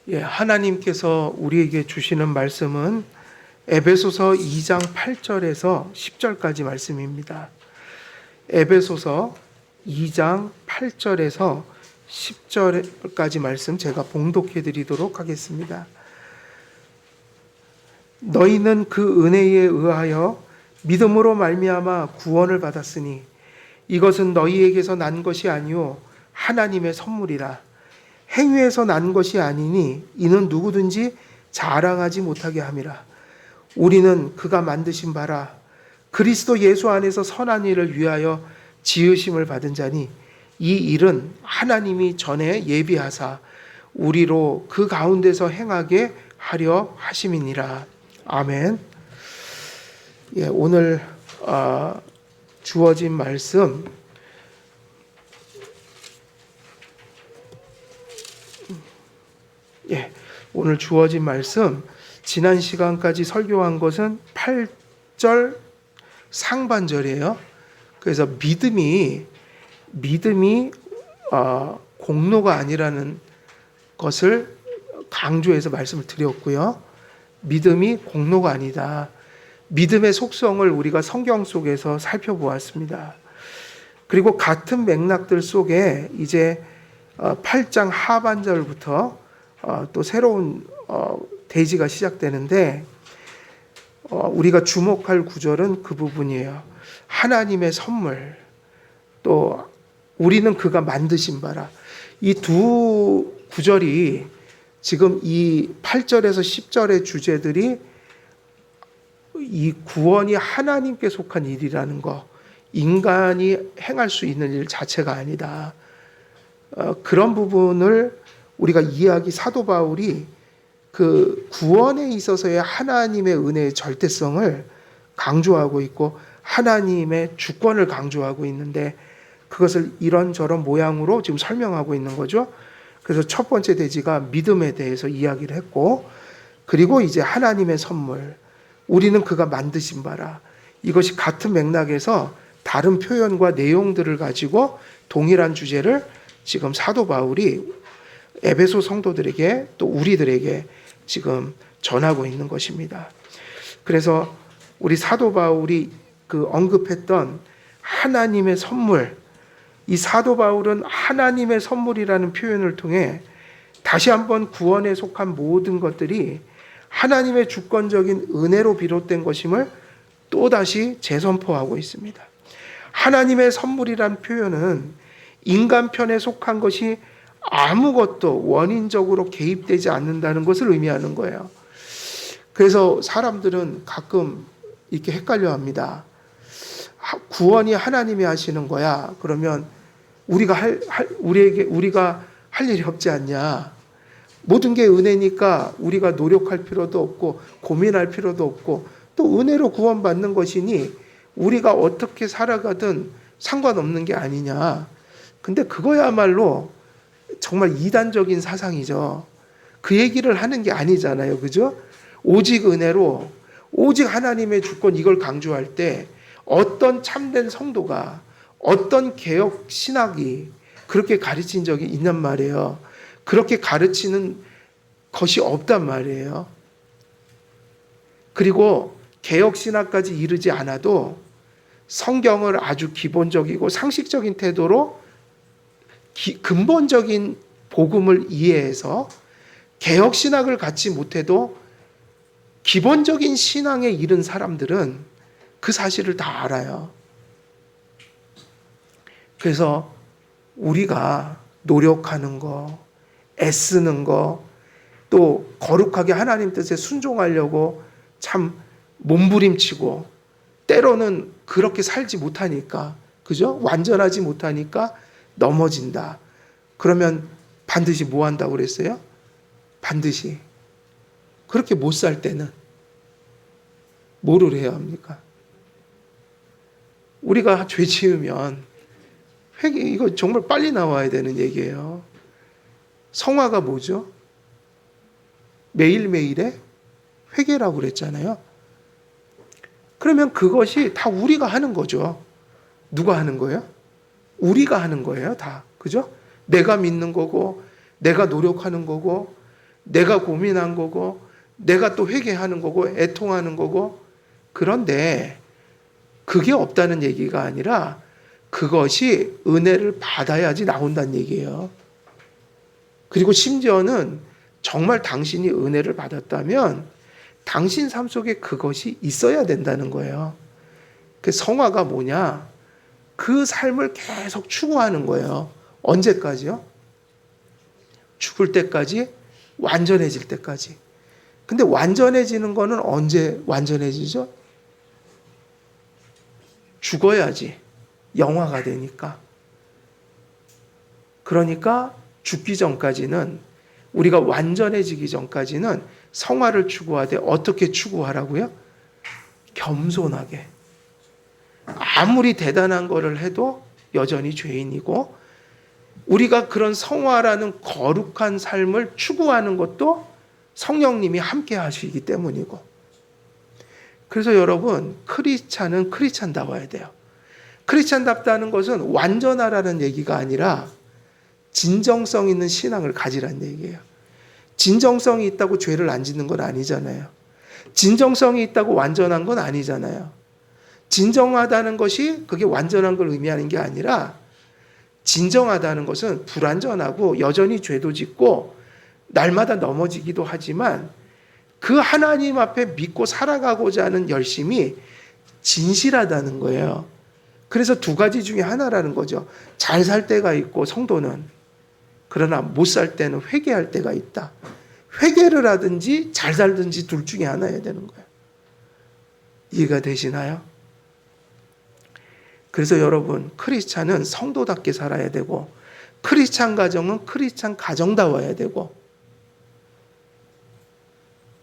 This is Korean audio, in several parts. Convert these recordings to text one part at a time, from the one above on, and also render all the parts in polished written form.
하나님께서 우리에게 주시는 말씀은 에베소서 2장 8절에서 10절까지 말씀입니다. 에베소서 2장 8절에서 10절까지 말씀 제가 봉독해 드리도록 하겠습니다. 너희는 그 은혜에 의하여 믿음으로 말미암아 구원을 받았으니 이것은 너희에게서 난 것이 아니요 하나님의 선물이라. 행위에서 난 것이 아니니 이는 누구든지 자랑하지 못하게 함이라. 우리는 그가 만드신 바라 그리스도 예수 안에서 선한 일을 위하여 지으심을 받은 자니 이 일은 하나님이 전에 예비하사 우리로 그 가운데서 행하게 하려 하심이니라. 아멘. 오늘 주어진 말씀 오늘 주어진 말씀 지난 시간까지 설교한 것은 8절 상반절이에요. 그래서 믿음이 공로가 아니라는 것을 강조해서 말씀을 드렸고요. 믿음이 공로가 아니다. 믿음의 속성을 우리가 성경 속에서 살펴보았습니다. 그리고 같은 맥락들 속에 이제 8장 하반절부터 또 새로운 대지가 시작되는데 우리가 주목할 구절은 그 부분이에요. 하나님의 선물, 또 우리는 그가 만드신 바라. 이 두 구절이 지금 이 8절에서 10절의 주제들이 이 구원이 하나님께 속한 일이라는 거, 인간이 행할 수 있는 일 자체가 아니다. 그런 부분을 우리가 사도 바울이 그 구원에 있어서의 하나님의 은혜의 절대성을 강조하고 있고 하나님의 주권을 강조하고 있는데 그것을 이런저런 모양으로 지금 설명하고 있는 거죠. 그래서 첫 번째 대지가 믿음에 대해서 이야기를 했고, 그리고 이제 하나님의 선물, 우리는 그가 만드신 바라. 이것이 같은 맥락에서 다른 표현과 내용들을 가지고 동일한 주제를 지금 사도 바울이 에베소 성도들에게 또 우리들에게 지금 전하고 있는 것입니다. 그래서 우리 사도 바울이 그 언급했던 하나님의 선물, 이 사도 바울은 하나님의 선물이라는 표현을 통해 다시 한번 구원에 속한 모든 것들이 하나님의 주권적인 은혜로 비롯된 것임을 또다시 재선포하고 있습니다. 하나님의 선물이란 표현은 인간 편에 속한 것이 아무것도 원인적으로 개입되지 않는다는 것을 의미하는 거예요. 그래서 사람들은 가끔 이렇게 헷갈려 합니다. 구원이 하나님이 하시는 거야. 그러면 우리가 할 일이 없지 않냐. 모든 게 은혜니까 우리가 노력할 필요도 없고 고민할 필요도 없고 또 은혜로 구원받는 것이니 우리가 어떻게 살아가든 상관없는 게 아니냐. 근데 그거야말로 정말 이단적인 사상이죠. 그 얘기를 하는 게 아니잖아요. 그죠? 오직 은혜로, 오직 하나님의 주권, 이걸 강조할 때 어떤 참된 성도가, 어떤 개혁 신학이 그렇게 가르친 적이 있단 말이에요. 그렇게 가르치는 것이 없단 말이에요. 그리고 개혁 신학까지 이르지 않아도 성경을 아주 기본적이고 상식적인 태도로 근본적인 복음을 이해해서 개혁 신학을 갖지 못해도 기본적인 신앙에 이른 사람들은 그 사실을 다 알아요. 그래서 우리가 노력하는 거, 애쓰는 거, 또 거룩하게 하나님 뜻에 순종하려고 참 몸부림치고 때로는 그렇게 살지 못하니까, 그죠? 완전하지 못하니까 넘어진다. 그러면 반드시 뭐 한다고 그랬어요? 반드시 그렇게 못 살 때는 뭐를 해야 합니까? 우리가 죄 지으면 회개, 이거 정말 빨리 나와야 되는 얘기예요. 성화가 뭐죠? 매일매일의 회개라고 그랬잖아요. 그러면 그것이 다 우리가 하는 거죠. 누가 하는 거예요? 우리가 하는 거예요, 다. 그죠? 내가 믿는 거고, 내가 노력하는 거고, 내가 고민한 거고, 내가 또 회개하는 거고, 애통하는 거고. 그런데 그게 없다는 얘기가 아니라 그것이 은혜를 받아야지 나온다는 얘기예요. 그리고 심지어는 정말 당신이 은혜를 받았다면 당신 삶 속에 그것이 있어야 된다는 거예요. 그 성화가 뭐냐? 그 삶을 계속 추구하는 거예요. 언제까지요? 죽을 때까지, 완전해질 때까지. 근데 완전해지는 거는 언제 완전해지죠? 죽어야지 영화가 되니까. 그러니까 죽기 전까지는, 우리가 완전해지기 전까지는 성화를 추구하되 어떻게 추구하라고요? 겸손하게. 아무리 대단한 거를 해도 여전히 죄인이고, 우리가 그런 성화라는 거룩한 삶을 추구하는 것도 성령님이 함께 하시기 때문이고. 그래서 여러분, 크리스찬은 크리스찬다워야 돼요. 크리스찬답다는 것은 완전하라는 얘기가 아니라 진정성 있는 신앙을 가지라는 얘기예요. 진정성이 있다고 죄를 안 짓는 건 아니잖아요. 진정성이 있다고 완전한 건 아니잖아요. 진정하다는 것이 그게 완전한 걸 의미하는 게 아니라, 진정하다는 것은 불완전하고 여전히 죄도 짓고 날마다 넘어지기도 하지만 그 하나님 앞에 믿고 살아가고자 하는 열심이 진실하다는 거예요. 그래서 두 가지 중에 하나라는 거죠. 잘 살 때가 있고 성도는, 그러나 못 살 때는 회개할 때가 있다. 회개를 하든지 잘 살든지 둘 중에 하나여야 되는 거예요. 이해가 되시나요? 그래서 여러분, 크리스찬은 성도답게 살아야 되고, 크리스찬 가정은 크리스찬 가정다워야 되고,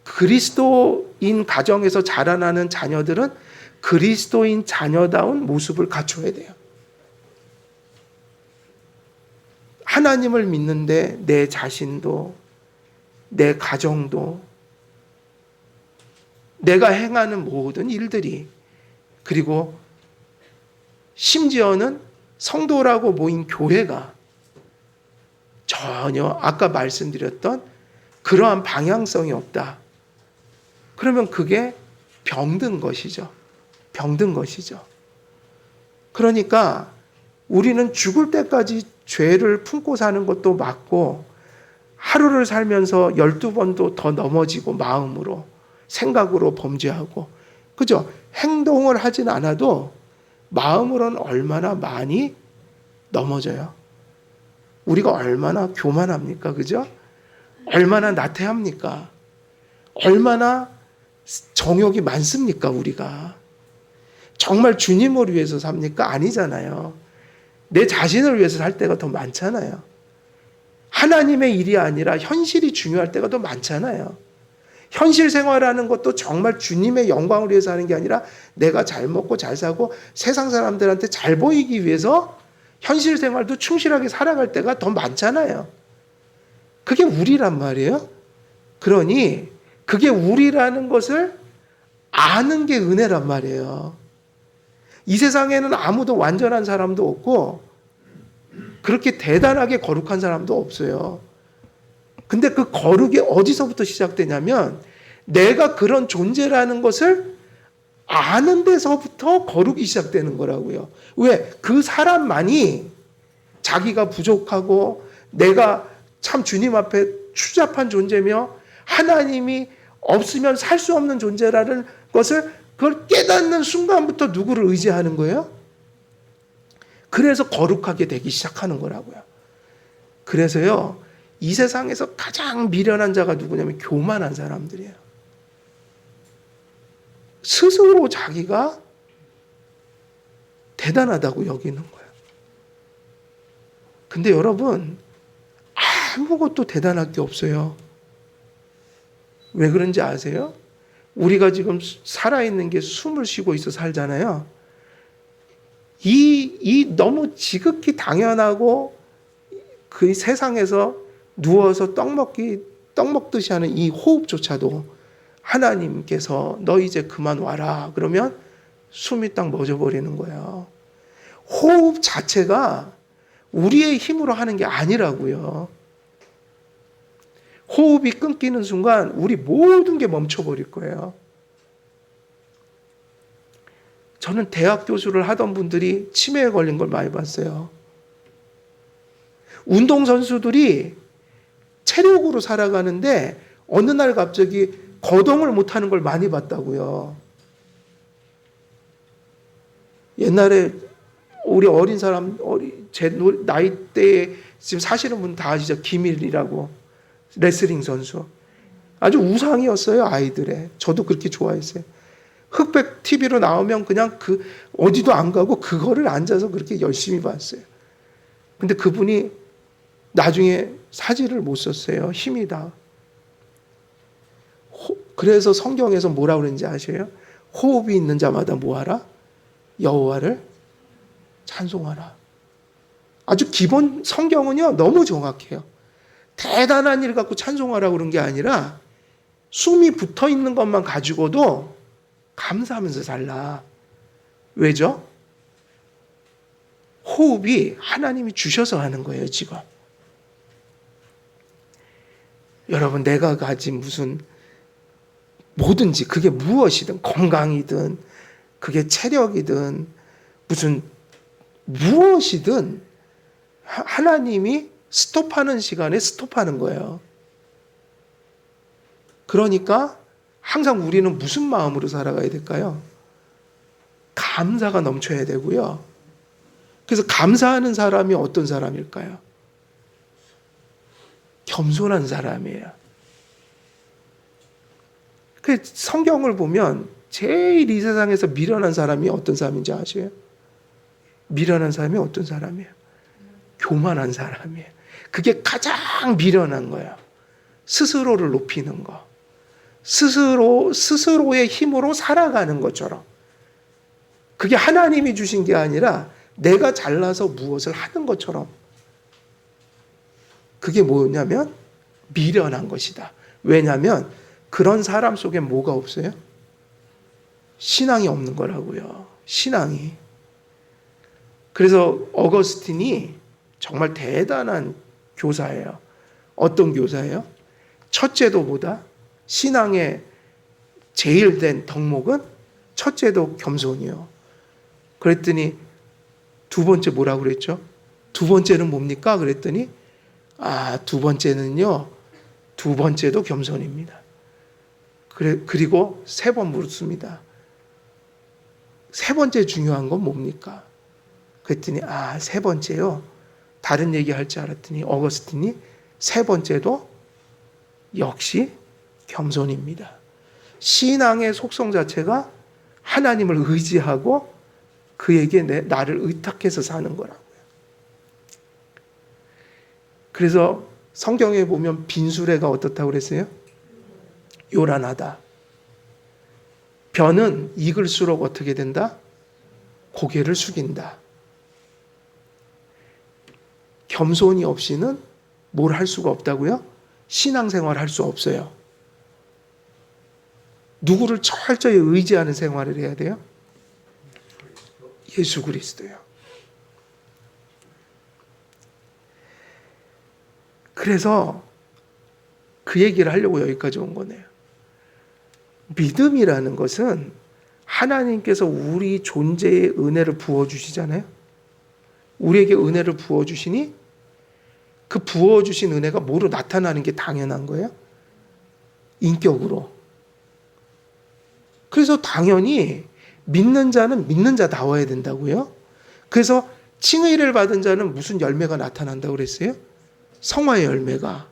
그리스도인 가정에서 자라나는 자녀들은 그리스도인 자녀다운 모습을 갖춰야 돼요. 하나님을 믿는데 내 자신도, 내 가정도, 내가 행하는 모든 일들이, 그리고 심지어는 성도라고 모인 교회가 전혀 아까 말씀드렸던 그러한 방향성이 없다. 그러면 그게 병든 것이죠. 병든 것이죠. 그러니까 우리는 죽을 때까지 죄를 품고 사는 것도 맞고, 하루를 살면서 12번도 더 넘어지고, 마음으로, 생각으로 범죄하고, 그죠? 행동을 하진 않아도 마음으로는 얼마나 많이 넘어져요. 우리가 얼마나 교만합니까? 그죠? 얼마나 나태합니까? 얼마나 정욕이 많습니까? 우리가 정말 주님을 위해서 삽니까? 아니잖아요. 내 자신을 위해서 살 때가 더 많잖아요. 하나님의 일이 아니라 현실이 중요할 때가 더 많잖아요. 현실 생활하는 것도 정말 주님의 영광을 위해서 하는 게 아니라 내가 잘 먹고 잘 사고 세상 사람들한테 잘 보이기 위해서 현실 생활도 충실하게 살아갈 때가 더 많잖아요. 그게 우리란 말이에요. 그러니 그게 우리라는 것을 아는 게 은혜란 말이에요. 이 세상에는 아무도 완전한 사람도 없고 그렇게 대단하게 거룩한 사람도 없어요. 근데 그 거룩이 어디서부터 시작되냐면 내가 그런 존재라는 것을 아는 데서부터 거룩이 시작되는 거라고요. 왜? 그 사람만이 자기가 부족하고 내가 참 주님 앞에 추잡한 존재며 하나님이 없으면 살 수 없는 존재라는 것을 그걸 깨닫는 순간부터 누구를 의지하는 거예요? 그래서 거룩하게 되기 시작하는 거라고요. 그래서요, 이 세상에서 가장 미련한 자가 누구냐면 교만한 사람들이에요. 스스로 자기가 대단하다고 여기는 거예요. 근데 여러분, 아무것도 대단할 게 없어요. 왜 그런지 아세요? 우리가 지금 살아있는 게 숨을 쉬고 있어 살잖아요. 이 너무 지극히 당연하고 그 세상에서 누워서 떡 먹듯이 하는 이 호흡조차도 하나님께서 너 이제 그만 와라 그러면 숨이 딱 멎어버리는 거예요. 호흡 자체가 우리의 힘으로 하는 게 아니라고요. 호흡이 끊기는 순간 우리 모든 게 멈춰버릴 거예요. 저는 대학 교수를 하던 분들이 치매에 걸린 걸 많이 봤어요. 운동선수들이 체력으로 살아가는데 어느 날 갑자기 거동을 못하는 걸 많이 봤다고요. 옛날에 우리 어린 사람, 제 나이대에 지금 사시는 분 다 아시죠? 김일이라고 레슬링 선수. 아주 우상이었어요, 아이들의. 저도 그렇게 좋아했어요. 흑백 TV로 나오면 그냥 어디도 안 가고 그거를 앉아서 그렇게 열심히 봤어요. 근데 그분이 나중에 사지를 못 썼어요. 힘이 다. 그래서 성경에서 뭐라 그러는지 아세요? 호흡이 있는 자마다 뭐하라? 여호와를 찬송하라. 아주 기본 성경은요 너무 정확해요. 대단한 일 갖고 찬송하라 그런 게 아니라 숨이 붙어 있는 것만 가지고도 감사하면서 살라. 왜죠? 호흡이 하나님이 주셔서 하는 거예요, 지금. 여러분, 내가 가진 무슨 뭐든지 그게 무엇이든 건강이든 그게 체력이든 무슨 무엇이든 하나님이 스톱하는 시간에 스톱하는 거예요. 그러니까 항상 우리는 무슨 마음으로 살아가야 될까요? 감사가 넘쳐야 되고요. 그래서 감사하는 사람이 어떤 사람일까요? 겸손한 사람이에요. 그 성경을 보면 제일 이 세상에서 미련한 사람이 어떤 사람인지 아세요? 미련한 사람이 어떤 사람이에요? 교만한 사람이에요. 그게 가장 미련한 거예요. 스스로를 높이는 거. 스스로의 힘으로 살아가는 것처럼. 그게 하나님이 주신 게 아니라 내가 잘나서 무엇을 하는 것처럼. 그게 뭐냐면 미련한 것이다. 왜냐하면 그런 사람 속에 뭐가 없어요? 신앙이 없는 거라고요. 신앙이. 그래서 어거스틴이 정말 대단한 교사예요. 어떤 교사예요? 첫째도 보다 신앙의 제일 된 덕목은 첫째도 겸손이요. 그랬더니 두 번째 뭐라고 그랬죠? 두 번째는 뭡니까? 그랬더니 두 번째는요. 두 번째도 겸손입니다. 그리고 세 번 물었습니다. 세 번째 중요한 건 뭡니까? 그랬더니 세 번째요. 다른 얘기 할 줄 알았더니 어거스틴이 세 번째도 역시 겸손입니다. 신앙의 속성 자체가 하나님을 의지하고 그에게 나를 의탁해서 사는 거라고요. 그래서 성경에 보면 빈수레가 어떻다고 그랬어요? 요란하다. 벼는 익을수록 어떻게 된다? 고개를 숙인다. 겸손이 없이는 뭘 할 수가 없다고요? 신앙생활 할 수 없어요. 누구를 철저히 의지하는 생활을 해야 돼요? 예수 그리스도요. 그래서 그 얘기를 하려고 여기까지 온 거네요. 믿음이라는 것은 하나님께서 우리 존재에 은혜를 부어주시잖아요. 우리에게 은혜를 부어주시니 그 부어주신 은혜가 뭐로 나타나는 게 당연한 거예요? 인격으로. 그래서 당연히 믿는 자는 믿는 자다워야 된다고요. 그래서 칭의를 받은 자는 무슨 열매가 나타난다고 그랬어요? 성화의 열매가.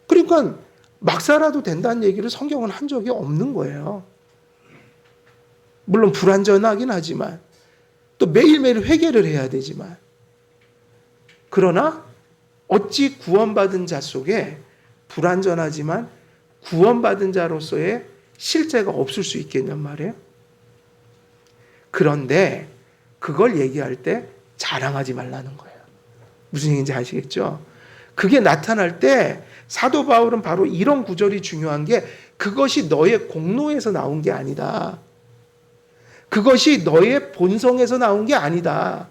그러니까 막 살아도 된다는 얘기를 성경은 한 적이 없는 거예요. 물론 불완전하긴 하지만 또 매일매일 회개를 해야 되지만 그러나 어찌 구원받은 자 속에 불완전하지만 구원받은 자로서의 실제가 없을 수 있겠냔 말이에요. 그런데 그걸 얘기할 때 자랑하지 말라는 거예요. 무슨 얘기인지 아시겠죠? 그게 나타날 때 사도 바울은 바로 이런 구절이 중요한 게 그것이 너의 공로에서 나온 게 아니다. 그것이 너의 본성에서 나온 게 아니다.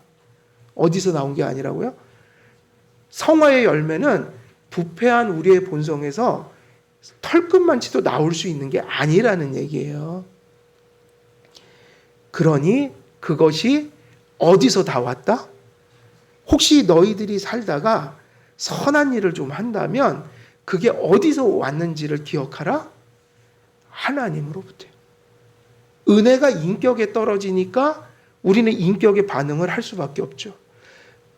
어디서 나온 게 아니라고요? 성화의 열매는 부패한 우리의 본성에서 털끝만치도 나올 수 있는 게 아니라는 얘기예요. 그러니 그것이 어디서 다 왔다? 혹시 너희들이 살다가 선한 일을 좀 한다면 그게 어디서 왔는지를 기억하라? 하나님으로부터요. 은혜가 인격에 떨어지니까 우리는 인격의 반응을 할 수밖에 없죠.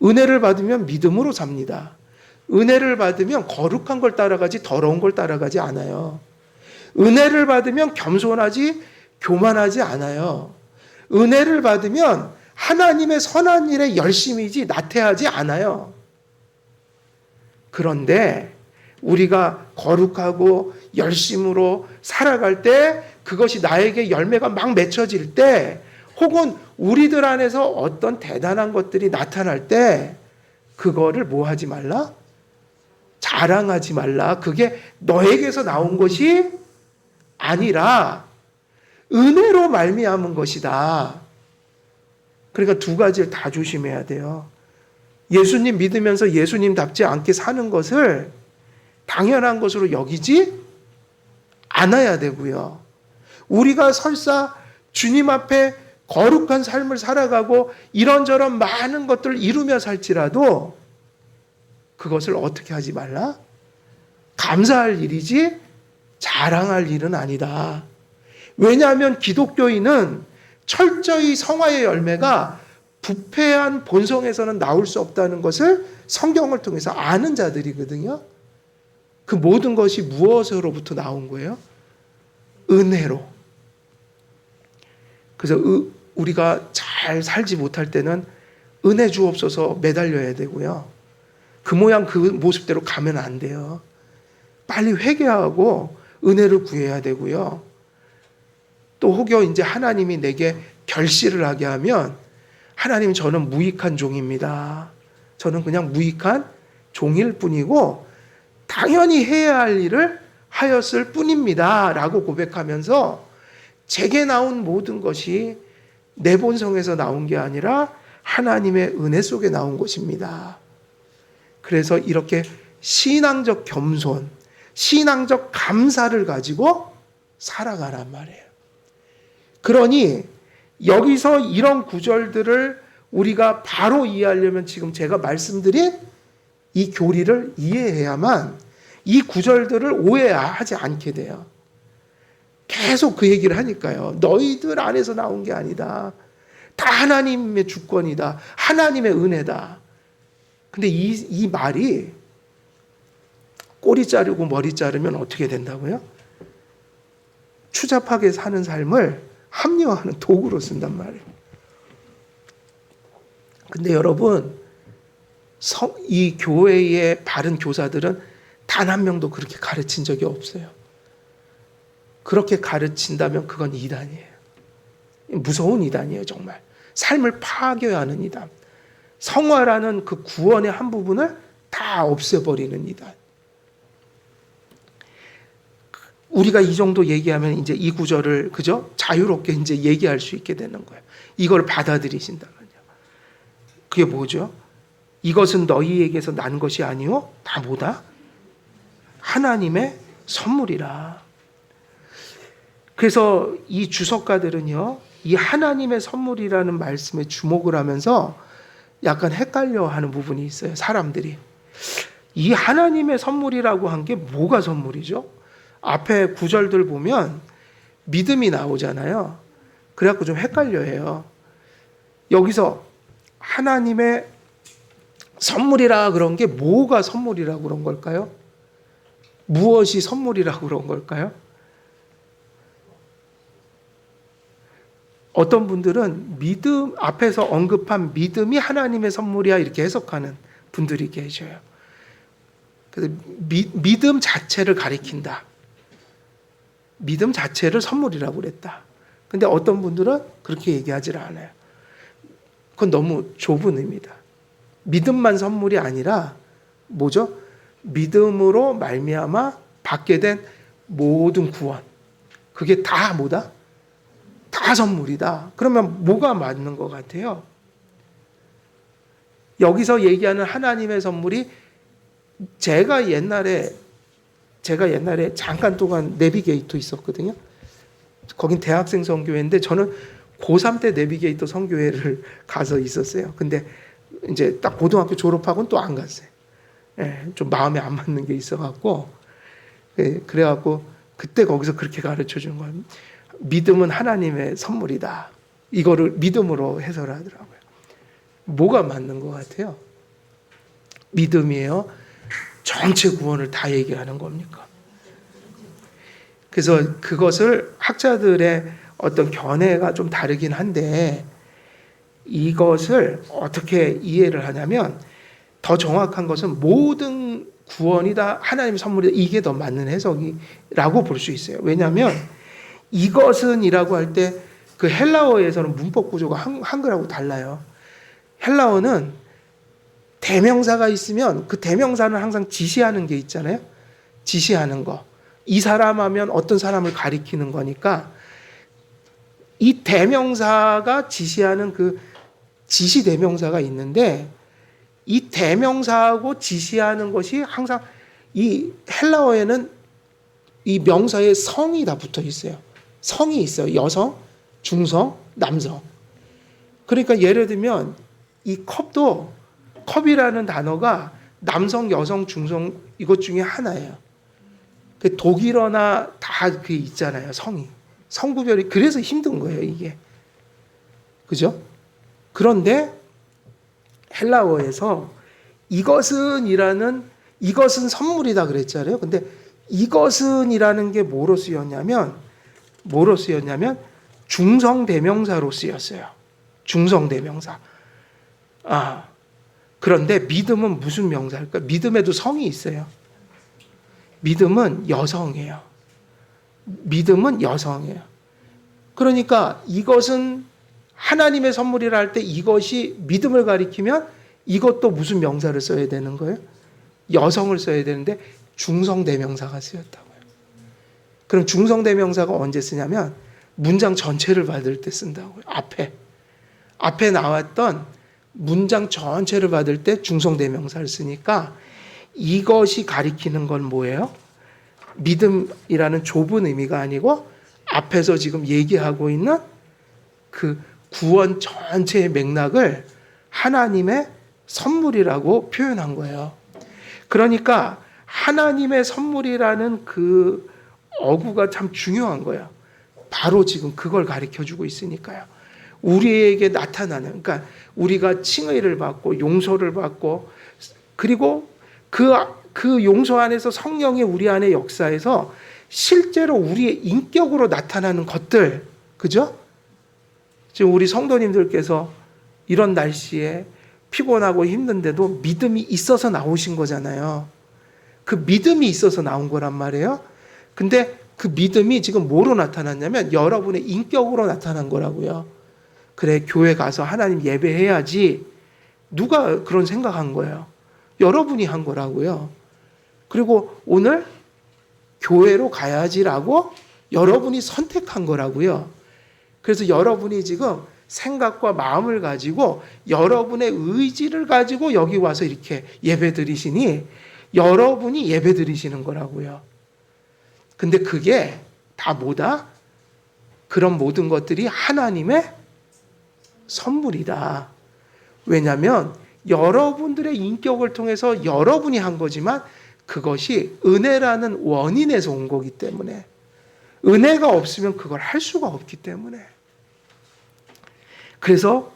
은혜를 받으면 믿음으로 삽니다. 은혜를 받으면 거룩한 걸 따라가지 더러운 걸 따라가지 않아요. 은혜를 받으면 겸손하지 교만하지 않아요. 은혜를 받으면 하나님의 선한 일에 열심이지 나태하지 않아요. 그런데 우리가 거룩하고 열심으로 살아갈 때 그것이 나에게 열매가 막 맺혀질 때 혹은 우리들 안에서 어떤 대단한 것들이 나타날 때 그거를 뭐 하지 말라? 자랑하지 말라. 그게 너에게서 나온 것이 아니라 은혜로 말미암은 것이다. 그러니까 두 가지를 다 조심해야 돼요. 예수님 믿으면서 예수님답지 않게 사는 것을 당연한 것으로 여기지 않아야 되고요. 우리가 설사 주님 앞에 거룩한 삶을 살아가고 이런저런 많은 것들을 이루며 살지라도 그것을 어떻게 하지 말라? 감사할 일이지 자랑할 일은 아니다. 왜냐하면 기독교인은 철저히 성화의 열매가 부패한 본성에서는 나올 수 없다는 것을 성경을 통해서 아는 자들이거든요. 그 모든 것이 무엇으로부터 나온 거예요? 은혜로. 그래서 우리가 잘 살지 못할 때는 은혜 주옵소서 매달려야 되고요. 그 모양 그 모습대로 가면 안 돼요. 빨리 회개하고 은혜를 구해야 되고요. 또 혹여 이제 하나님이 내게 결실을 하게 하면 하나님 저는 무익한 종입니다. 저는 그냥 무익한 종일 뿐이고 당연히 해야 할 일을 하였을 뿐입니다. 라고 고백하면서 제게 나온 모든 것이 내 본성에서 나온 게 아니라 하나님의 은혜 속에 나온 것입니다. 그래서 이렇게 신앙적 겸손, 신앙적 감사를 가지고 살아가란 말이에요. 그러니 여기서 이런 구절들을 우리가 바로 이해하려면 지금 제가 말씀드린 이 교리를 이해해야만 이 구절들을 오해하지 않게 돼요. 계속 그 얘기를 하니까요. 너희들 안에서 나온 게 아니다. 다 하나님의 주권이다. 하나님의 은혜다. 근데 이 말이 꼬리 자르고 머리 자르면 어떻게 된다고요? 추잡하게 사는 삶을 합리화하는 도구로 쓴단 말이에요. 근데 여러분, 이 교회의 바른 교사들은 단 한 명도 그렇게 가르친 적이 없어요. 그렇게 가르친다면 그건 이단이에요. 무서운 이단이에요, 정말. 삶을 파괴하는 이단. 성화라는 그 구원의 한 부분을 다 없애버리는 이단. 우리가 이 정도 얘기하면 이제 이 구절을 그죠? 자유롭게 이제 얘기할 수 있게 되는 거예요. 이걸 받아들이신다면요. 그게 뭐죠? 이것은 너희에게서 난 것이 아니요 다 뭐다? 하나님의 선물이라. 그래서 이 주석가들은요, 이 하나님의 선물이라는 말씀에 주목을 하면서 약간 헷갈려하는 부분이 있어요. 사람들이 이 하나님의 선물이라고 한 게 뭐가 선물이죠? 앞에 구절들 보면 믿음이 나오잖아요. 그래갖고 좀 헷갈려해요. 여기서 하나님의 선물이라 그런 게 뭐가 선물이라고 그런 걸까요? 무엇이 선물이라고 그런 걸까요? 어떤 분들은 믿음 앞에서 언급한 믿음이 하나님의 선물이야 이렇게 해석하는 분들이 계셔요. 그래서 믿음 자체를 가리킨다. 믿음 자체를 선물이라고 그랬다. 근데 어떤 분들은 그렇게 얘기하지 않아요. 그건 너무 좁은 의미다. 믿음만 선물이 아니라 뭐죠? 믿음으로 말미암아 받게 된 모든 구원. 그게 다 뭐다? 다 선물이다. 그러면 뭐가 맞는 것 같아요? 여기서 얘기하는 하나님의 선물이 제가 옛날에 제가 옛날에 잠깐 동안 내비게이터 있었거든요. 거긴 대학생 선교회인데 저는 고3 때 내비게이터 선교회를 가서 있었어요. 근데 이제 딱 고등학교 졸업하고는 또 안 갔어요. 예, 좀 마음에 안 맞는 게 있어갖고, 예, 그래갖고 그때 거기서 그렇게 가르쳐 준 거예요. 믿음은 하나님의 선물이다. 이거를 믿음으로 해석을 하더라고요. 뭐가 맞는 것 같아요? 믿음이에요? 전체 구원을 다 얘기하는 겁니까? 그래서 그것을 학자들의 어떤 견해가 좀 다르긴 한데 이것을 어떻게 이해를 하냐면 더 정확한 것은 모든 구원이 다 하나님의 선물이다. 이게 더 맞는 해석이라고 볼 수 있어요. 왜냐하면 이것은이라고 할 때 그 헬라어에서는 문법 구조가 한글하고 달라요. 헬라어는 대명사가 있으면 그 대명사는 항상 지시하는 게 있잖아요. 지시하는 거. 이 사람 하면 어떤 사람을 가리키는 거니까 이 대명사가 지시하는 그 지시 대명사가 있는데 이 대명사하고 지시하는 것이 항상 이 헬라어에는 이 명사에 성이 다 붙어 있어요. 성이 있어요. 여성, 중성, 남성. 그러니까 예를 들면 이 컵도 컵이라는 단어가 남성, 여성, 중성 이것 중에 하나예요. 그 독일어나 다 그게 있잖아요. 성이. 성구별이 그래서 힘든 거예요, 이게. 그죠? 그런데 헬라어에서 이것은 선물이다 그랬잖아요. 근데 이것은이라는 게 뭐로 쓰였냐면 중성 대명사로 쓰였어요. 중성 대명사. 그런데 믿음은 무슨 명사일까? 믿음에도 성이 있어요. 믿음은 여성이에요. 믿음은 여성이에요. 그러니까 이것은 하나님의 선물이라 할 때 이것이 믿음을 가리키면 이것도 무슨 명사를 써야 되는 거예요? 여성을 써야 되는데 중성대명사가 쓰였다고요. 그럼 중성대명사가 언제 쓰냐면 문장 전체를 받을 때 쓴다고요. 앞에 나왔던 문장 전체를 받을 때 중성대명사를 쓰니까 이것이 가리키는 건 뭐예요? 믿음이라는 좁은 의미가 아니고 앞에서 지금 얘기하고 있는 그 구원 전체의 맥락을 하나님의 선물이라고 표현한 거예요. 그러니까 하나님의 선물이라는 그 어구가 참 중요한 거예요. 바로 지금 그걸 가르쳐주고 있으니까요. 우리에게 나타나는, 그러니까 우리가 칭의를 받고 용서를 받고 그리고 그 용서 안에서 성령이 우리 안에 역사해서 실제로 우리의 인격으로 나타나는 것들, 그죠? 지금 우리 성도님들께서 이런 날씨에 피곤하고 힘든데도 믿음이 있어서 나오신 거잖아요. 그 믿음이 있어서 나온 거란 말이에요. 근데 그 믿음이 지금 뭐로 나타났냐면 여러분의 인격으로 나타난 거라고요. 그래, 교회 가서 하나님 예배해야지. 누가 그런 생각한 거예요? 여러분이 한 거라고요. 그리고 오늘 교회로 가야지라고 여러분이 선택한 거라고요. 그래서 여러분이 지금 생각과 마음을 가지고 여러분의 의지를 가지고 여기 와서 이렇게 예배 드리시니 여러분이 예배 드리시는 거라고요. 근데 그게 다 뭐다? 그런 모든 것들이 하나님의 선물이다. 왜냐하면 여러분들의 인격을 통해서 여러분이 한 거지만 그것이 은혜라는 원인에서 온 거기 때문에 은혜가 없으면 그걸 할 수가 없기 때문에 그래서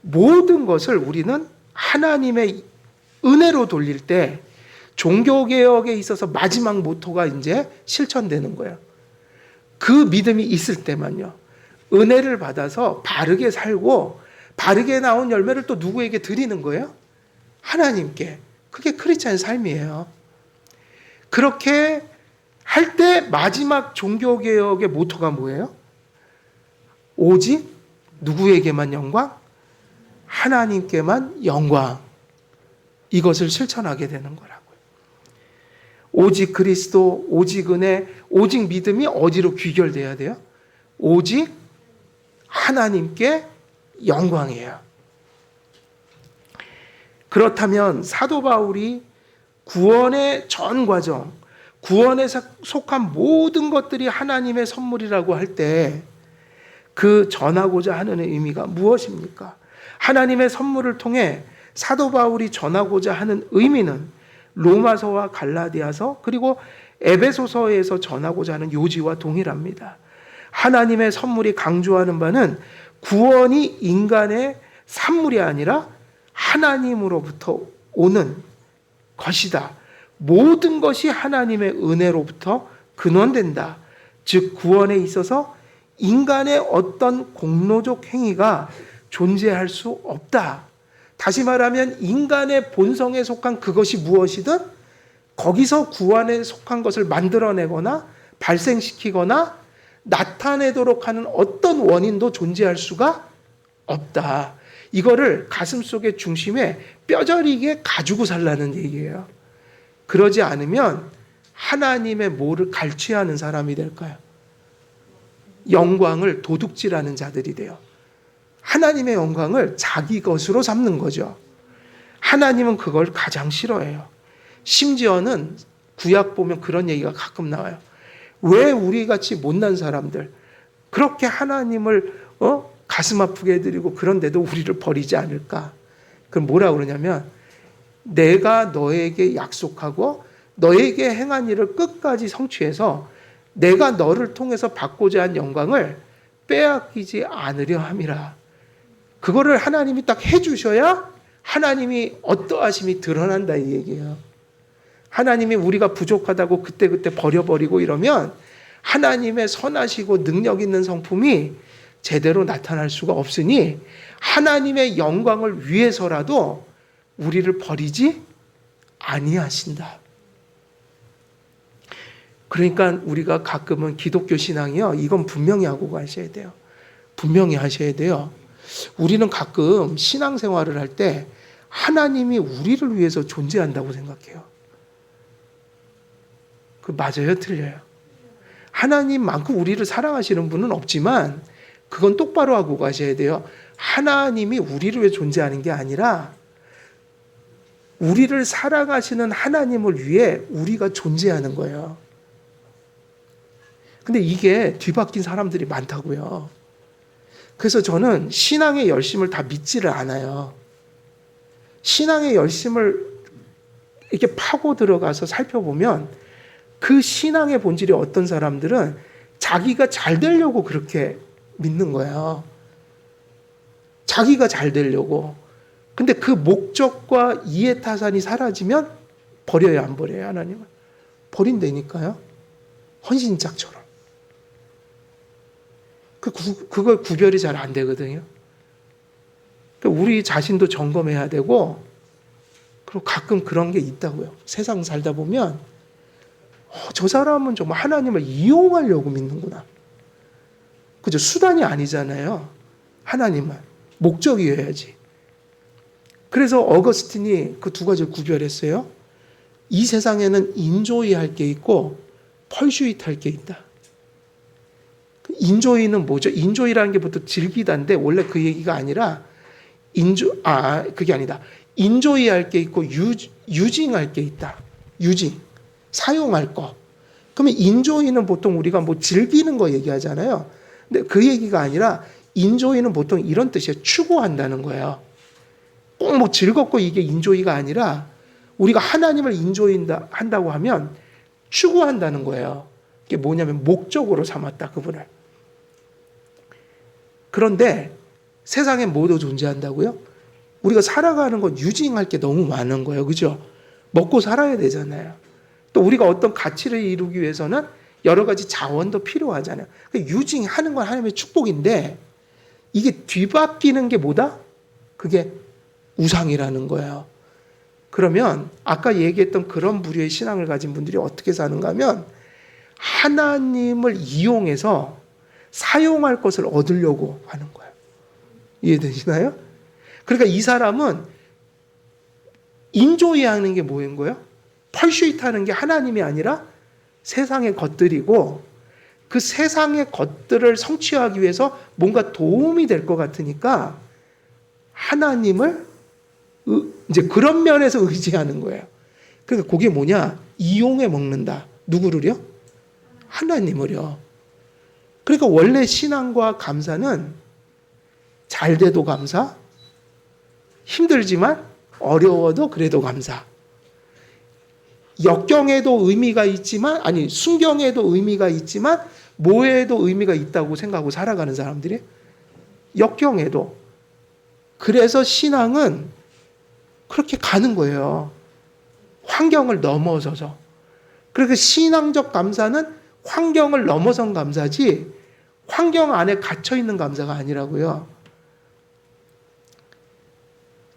모든 것을 우리는 하나님의 은혜로 돌릴 때 종교개혁에 있어서 마지막 모토가 이제 실천되는 거예요. 그 믿음이 있을 때만요. 은혜를 받아서 바르게 살고 바르게 나온 열매를 또 누구에게 드리는 거예요? 하나님께. 그게 크리스찬 삶이에요. 그렇게 할 때 마지막 종교개혁의 모토가 뭐예요? 오직 누구에게만 영광? 하나님께만 영광. 이것을 실천하게 되는 거라고요. 오직 그리스도, 오직 은혜, 오직 믿음이 어디로 귀결돼야 돼요? 오직 하나님께 영광이에요. 그렇다면 사도 바울이 구원의 전 과정, 구원에 속한 모든 것들이 하나님의 선물이라고 할 때 그 전하고자 하는 의미가 무엇입니까? 하나님의 선물을 통해 사도 바울이 전하고자 하는 의미는 로마서와 갈라디아서 그리고 에베소서에서 전하고자 하는 요지와 동일합니다. 하나님의 선물이 강조하는 바는 구원이 인간의 산물이 아니라 하나님으로부터 오는 것이다. 모든 것이 하나님의 은혜로부터 근원된다. 즉 구원에 있어서 인간의 어떤 공로적 행위가 존재할 수 없다. 다시 말하면 인간의 본성에 속한 그것이 무엇이든 거기서 구원에 속한 것을 만들어내거나 발생시키거나 나타내도록 하는 어떤 원인도 존재할 수가 없다. 이거를 가슴속의 중심에 뼈저리게 가지고 살라는 얘기예요. 그러지 않으면 하나님의 뭐를 갈취하는 사람이 될까요? 영광을 도둑질하는 자들이 돼요. 하나님의 영광을 자기 것으로 삼는 거죠. 하나님은 그걸 가장 싫어해요. 심지어는 구약 보면 그런 얘기가 가끔 나와요. 왜 우리같이 못난 사람들 그렇게 하나님을 가슴 아프게 해드리고 그런데도 우리를 버리지 않을까? 그럼 뭐라고 그러냐면 내가 너에게 약속하고 너에게 행한 일을 끝까지 성취해서 내가 너를 통해서 받고자 한 영광을 빼앗기지 않으려 함이라. 그거를 하나님이 딱 해주셔야 하나님이 어떠하심이 드러난다 이 얘기예요. 하나님이 우리가 부족하다고 그때그때 버려버리고 이러면 하나님의 선하시고 능력 있는 성품이 제대로 나타날 수가 없으니 하나님의 영광을 위해서라도 우리를 버리지 아니하신다. 그러니까 우리가 가끔은 기독교 신앙이요. 이건 분명히 하고 가셔야 돼요. 분명히 하셔야 돼요. 우리는 가끔 신앙생활을 할 때 하나님이 우리를 위해서 존재한다고 생각해요. 그 맞아요? 틀려요? 하나님만큼 우리를 사랑하시는 분은 없지만 그건 똑바로 하고 가셔야 돼요. 하나님이 우리를 위해 존재하는 게 아니라 우리를 사랑하시는 하나님을 위해 우리가 존재하는 거예요. 근데 이게 뒤바뀐 사람들이 많다고요. 그래서 저는 신앙의 열심을 다 믿지를 않아요. 신앙의 열심을 이렇게 파고 들어가서 살펴보면 그 신앙의 본질이 어떤 사람들은 자기가 잘 되려고 그렇게 믿는 거예요. 자기가 잘 되려고. 근데 그 목적과 이해타산이 사라지면 버려요, 안 버려요, 하나님은? 버린다니까요. 헌신짝처럼. 그걸 구별이 잘 안 되거든요. 그러니까 우리 자신도 점검해야 되고, 그리고 가끔 그런 게 있다고요. 세상 살다 보면, 저 사람은 정말 하나님을 이용하려고 믿는구나. 그죠? 수단이 아니잖아요. 하나님은. 목적이어야지. 그래서 어거스틴이 그 두 가지를 구별했어요. 이 세상에는 인조이 할 게 있고, 펄슈이트 할 게 있다. 인조이는 뭐죠? 인조이라는 게 보통 즐기다인데 원래 그 얘기가 아니라 그게 아니다. 인조이 할 게 있고 유징 할 게 있다. 유징. 사용할 거. 그러면 인조이는 보통 우리가 뭐 즐기는 거 얘기하잖아요. 근데 그 얘기가 아니라 인조이는 보통 이런 뜻이에요. 추구한다는 거예요. 꼭 뭐 즐겁고 이게 인조이가 아니라 우리가 하나님을 인조한다고 하면 추구한다는 거예요. 이게 뭐냐면 목적으로 삼았다, 그분을. 그런데 세상에 뭐도 존재한다고요? 우리가 살아가는 건 유징할 게 너무 많은 거예요. 그죠? 먹고 살아야 되잖아요. 또 우리가 어떤 가치를 이루기 위해서는 여러 가지 자원도 필요하잖아요. 유징하는 건 하나님의 축복인데 이게 뒤바뀌는 게 뭐다? 그게 우상이라는 거예요. 그러면 아까 얘기했던 그런 부류의 신앙을 가진 분들이 어떻게 사는가 하면 하나님을 이용해서 사용할 것을 얻으려고 하는 거예요. 이해되시나요? 그러니까 이 사람은 인조이 하는 게 뭐인 거예요? 펄슈이트 하는 게 하나님이 아니라 세상의 것들이고 그 세상의 것들을 성취하기 위해서 뭔가 도움이 될 것 같으니까 하나님을 이제 그런 면에서 의지하는 거예요. 그러니까 그게 뭐냐? 이용해 먹는다. 누구를요? 하나님을요. 그러니까 원래 신앙과 감사는 잘 돼도 감사, 힘들지만 어려워도 그래도 감사. 역경에도 의미가 있지만, 아니, 순경에도 의미가 있지만, 모에도 의미가 있다고 생각하고 살아가는 사람들이 역경에도. 그래서 신앙은 그렇게 가는 거예요. 환경을 넘어서서. 그러니까 신앙적 감사는 환경을 넘어선 감사지, 환경 안에 갇혀있는 감사가 아니라고요.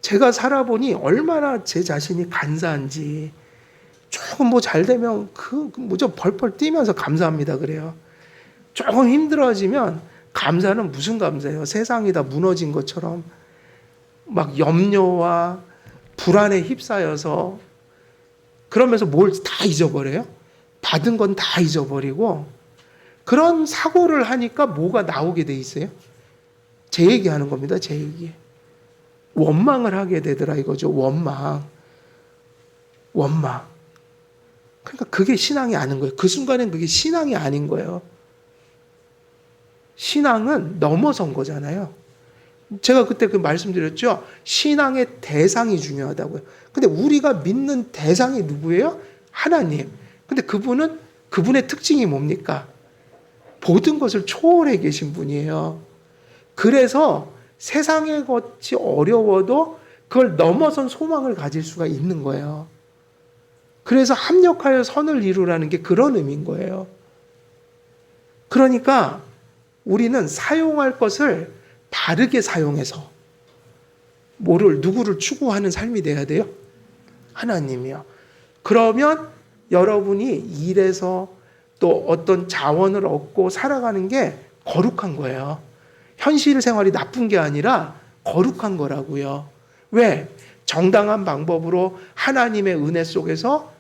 제가 살아보니 얼마나 제 자신이 간사한지, 조금 뭐 잘 되면 뭐죠 벌벌 뛰면서 감사합니다 그래요. 조금 힘들어지면 감사는 무슨 감사예요? 세상이 다 무너진 것처럼 막 염려와 불안에 휩싸여서 그러면서 뭘 다 잊어버려요? 받은 건 다 잊어버리고 그런 사고를 하니까 뭐가 나오게 돼 있어요? 제 얘기하는 겁니다. 제 얘기. 원망을 하게 되더라 이거죠. 원망. 그러니까 그게 신앙이 아닌 거예요. 그 순간엔 그게 신앙이 아닌 거예요. 신앙은 넘어선 거잖아요. 제가 그때 그 말씀드렸죠. 신앙의 대상이 중요하다고요. 근데 우리가 믿는 대상이 누구예요? 하나님. 근데 그분의 특징이 뭡니까? 모든 것을 초월해 계신 분이에요. 그래서 세상의 것이 어려워도 그걸 넘어선 소망을 가질 수가 있는 거예요. 그래서 합력하여 선을 이루라는 게 그런 의미인 거예요. 그러니까 우리는 사용할 것을 바르게 사용해서 누구를 추구하는 삶이 돼야 돼요? 하나님이요. 그러면 여러분이 일에서 또 어떤 자원을 얻고 살아가는 게 거룩한 거예요. 현실 생활이 나쁜 게 아니라 거룩한 거라고요. 왜? 정당한 방법으로 하나님의 은혜 속에서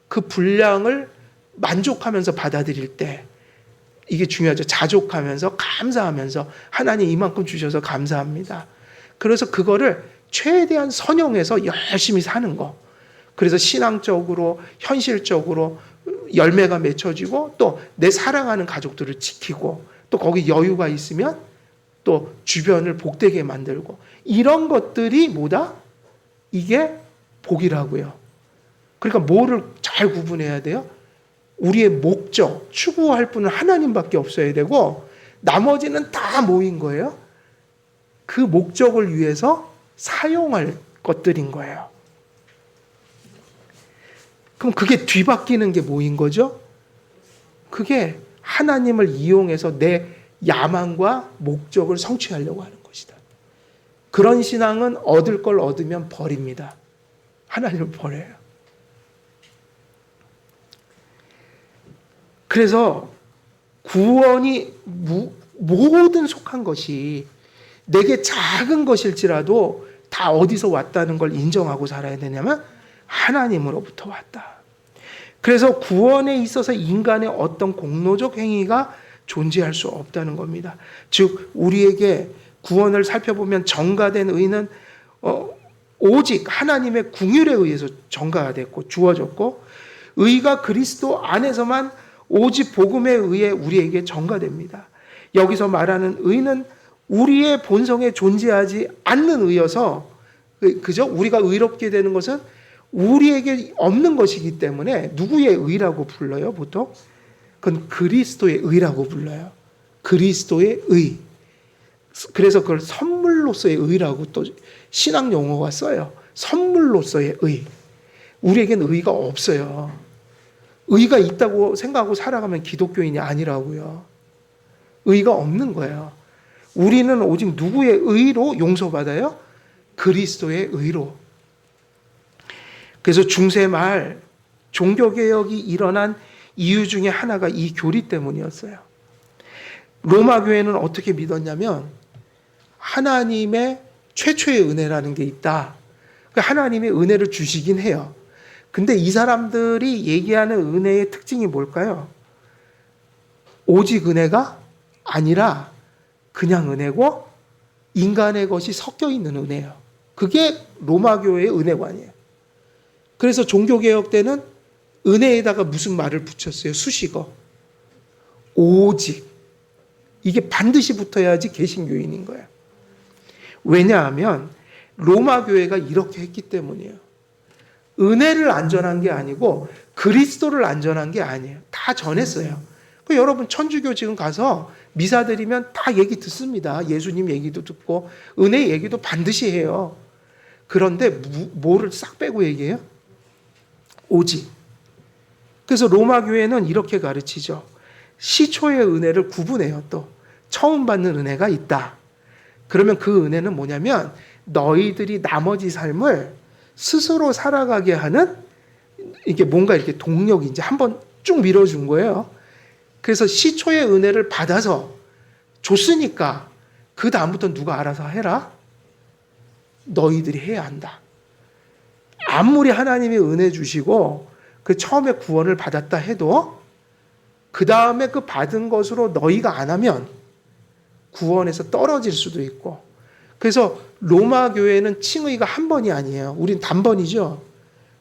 그 분량을 만족하면서 받아들일 때 이게 중요하죠. 자족하면서 감사하면서 하나님 이만큼 주셔서 감사합니다. 그래서 그거를 최대한 선용해서 열심히 사는 거. 그래서 신앙적으로 현실적으로 열매가 맺혀지고 또 내 사랑하는 가족들을 지키고 또 거기 여유가 있으면 또 주변을 복되게 만들고 이런 것들이 뭐다? 이게 복이라고요. 그러니까 뭐를 잘 구분해야 돼요? 우리의 목적, 추구할 분은 하나님밖에 없어야 되고 나머지는 다 모인 거예요. 그 목적을 위해서 사용할 것들인 거예요. 그럼 그게 뒤바뀌는 게 뭐인 거죠? 그게 하나님을 이용해서 내 야망과 목적을 성취하려고 하는 것이다. 그런 신앙은 얻을 걸 얻으면 버립니다. 하나님을 버려요. 그래서 구원이 모든 속한 것이 내게 작은 것일지라도 다 어디서 왔다는 걸 인정하고 살아야 되냐면 하나님으로부터 왔다. 그래서 구원에 있어서 인간의 어떤 공로적 행위가 존재할 수 없다는 겁니다. 즉 우리에게 구원을 살펴보면 정가된 의는 오직 하나님의 궁율에 의해서 정가가 됐고 주어졌고 의가 그리스도 안에서만 오직 복음에 의해 우리에게 정가됩니다. 여기서 말하는 의는 우리의 본성에 존재하지 않는 의여서 그죠? 우리가 의롭게 되는 것은 우리에게 없는 것이기 때문에 누구의 의라고 불러요? 보통? 그건 그리스도의 의라고 불러요. 그리스도의 의. 그래서 그걸 선물로서의 의라고 또 신학 용어가 써요. 선물로서의 의. 우리에겐 의가 없어요. 의가 있다고 생각하고 살아가면 기독교인이 아니라고요. 의가 없는 거예요. 우리는 오직 누구의 의로 용서받아요? 그리스도의 의로. 그래서 중세 말 종교개혁이 일어난 이유 중에 하나가 이 교리 때문이었어요. 로마 교회는 어떻게 믿었냐면 하나님의 최초의 은혜라는 게 있다. 하나님의 은혜를 주시긴 해요. 근데 이 사람들이 얘기하는 은혜의 특징이 뭘까요? 오직 은혜가 아니라 그냥 은혜고 인간의 것이 섞여 있는 은혜예요. 그게 로마 교회의 은혜관이에요. 그래서 종교개혁 때는 은혜에다가 무슨 말을 붙였어요? 수식어. 오직. 이게 반드시 붙어야지 개신교인인 거예요. 왜냐하면 로마 교회가 이렇게 했기 때문이에요. 은혜를 안전한 게 아니고 그리스도를 안전한 게 아니에요. 다 전했어요. 여러분 천주교 지금 가서 미사 드리면 다 얘기 듣습니다. 예수님 얘기도 듣고 은혜 얘기도 반드시 해요. 그런데 뭐를 싹 빼고 얘기해요? 오직. 그래서 로마 교회는 이렇게 가르치죠. 시초의 은혜를 구분해요. 또 처음 받는 은혜가 있다. 그러면 그 은혜는 뭐냐면 너희들이 나머지 삶을 스스로 살아가게 하는 이게 뭔가 이렇게 동력이 이제 한번 쭉 밀어준 거예요. 그래서 시초의 은혜를 받아서 줬으니까 그 다음부터 누가 알아서 해라? 너희들이 해야 한다. 아무리 하나님이 은혜 주시고 그 처음에 구원을 받았다 해도 그 다음에 그 받은 것으로 너희가 안 하면 구원에서 떨어질 수도 있고. 그래서 로마 교회는 칭의가 한 번이 아니에요. 우린 단번이죠.